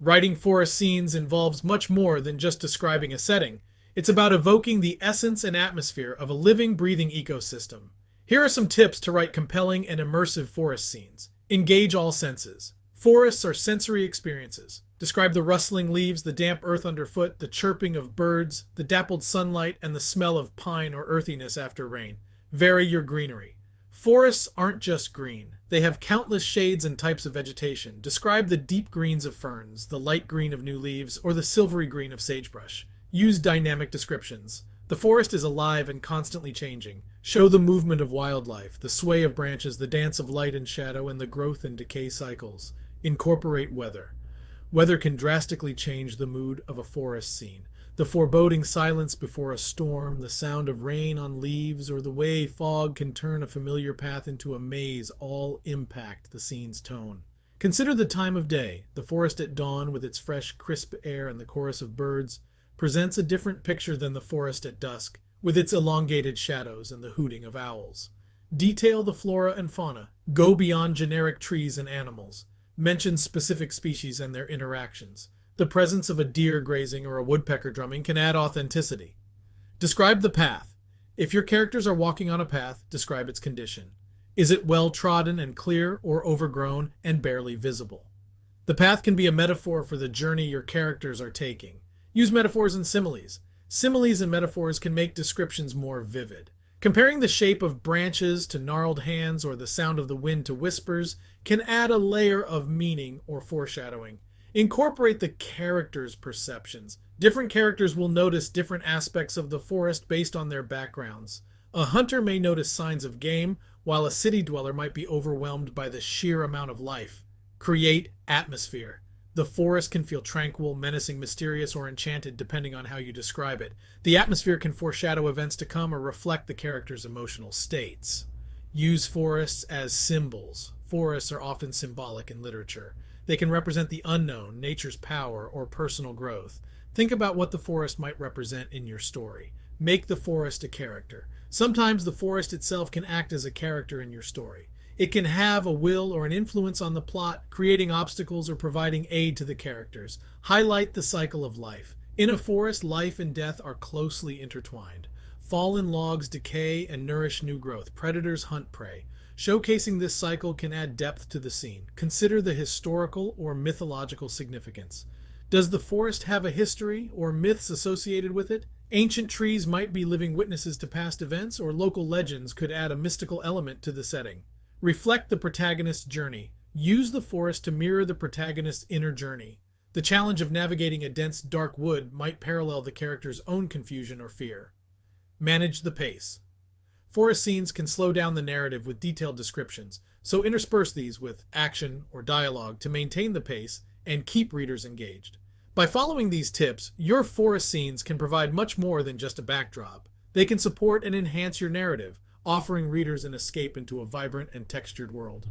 Writing forest scenes involves much more than just describing a setting. It's about evoking the essence and atmosphere of a living, breathing ecosystem. Here are some tips to write compelling and immersive forest scenes. Engage all senses. Forests are sensory experiences. Describe the rustling leaves, the damp earth underfoot, the chirping of birds, the dappled sunlight, and the smell of pine or earthiness after rain. Vary your greenery. Forests aren't just green. They have countless shades and types of vegetation. Describe the deep greens of ferns, the light green of new leaves, or the silvery green of sagebrush. Use dynamic descriptions. The forest is alive and constantly changing. Show the movement of wildlife, the sway of branches, the dance of light and shadow, and the growth and decay cycles. Incorporate weather. Weather can drastically change the mood of a forest scene. The foreboding silence before a storm, the sound of rain on leaves, or the way fog can turn a familiar path into a maze all impact the scene's tone. Consider the time of day. The forest at dawn, with its fresh, crisp air and the chorus of birds, presents a different picture than the forest at dusk, with its elongated shadows and the hooting of owls. Detail the flora and fauna. Go beyond generic trees and animals. Mention specific species and their interactions. The presence of a deer grazing or a woodpecker drumming can add authenticity. Describe the path. If your characters are walking on a path, describe its condition. Is it well trodden and clear, or overgrown and barely visible? The path can be a metaphor for the journey your characters are taking. Use metaphors and similes. Similes and metaphors can make descriptions more vivid. Comparing the shape of branches to gnarled hands or the sound of the wind to whispers can add a layer of meaning or foreshadowing. Incorporate the characters' perceptions. Different characters will notice different aspects of the forest based on their backgrounds. A hunter may notice signs of game, while a city dweller might be overwhelmed by the sheer amount of life. Create atmosphere. The forest can feel tranquil, menacing, mysterious, or enchanted depending on how you describe it. The atmosphere can foreshadow events to come or reflect the character's emotional states. Use forests as symbols. Forests are often symbolic in literature. They can represent the unknown, nature's power, or personal growth. Think about what the forest might represent in your story. Make the forest a character. Sometimes the forest itself can act as a character in your story. It can have a will or an influence on the plot, creating obstacles or providing aid to the characters. Highlight the cycle of life. In a forest, life and death are closely intertwined. Fallen logs decay and nourish new growth. Predators hunt prey. Showcasing this cycle can add depth to the scene. Consider the historical or mythological significance. Does the forest have a history or myths associated with it? Ancient trees might be living witnesses to past events, or local legends could add a mystical element to the setting. Reflect the protagonist's journey. Use the forest to mirror the protagonist's inner journey. The challenge of navigating a dense, dark wood might parallel the character's own confusion or fear. Manage the pace. Forest scenes can slow down the narrative with detailed descriptions, so intersperse these with action or dialogue to maintain the pace and keep readers engaged. By following these tips, your forest scenes can provide much more than just a backdrop. They can support and enhance your narrative, offering readers an escape into a vibrant and textured world.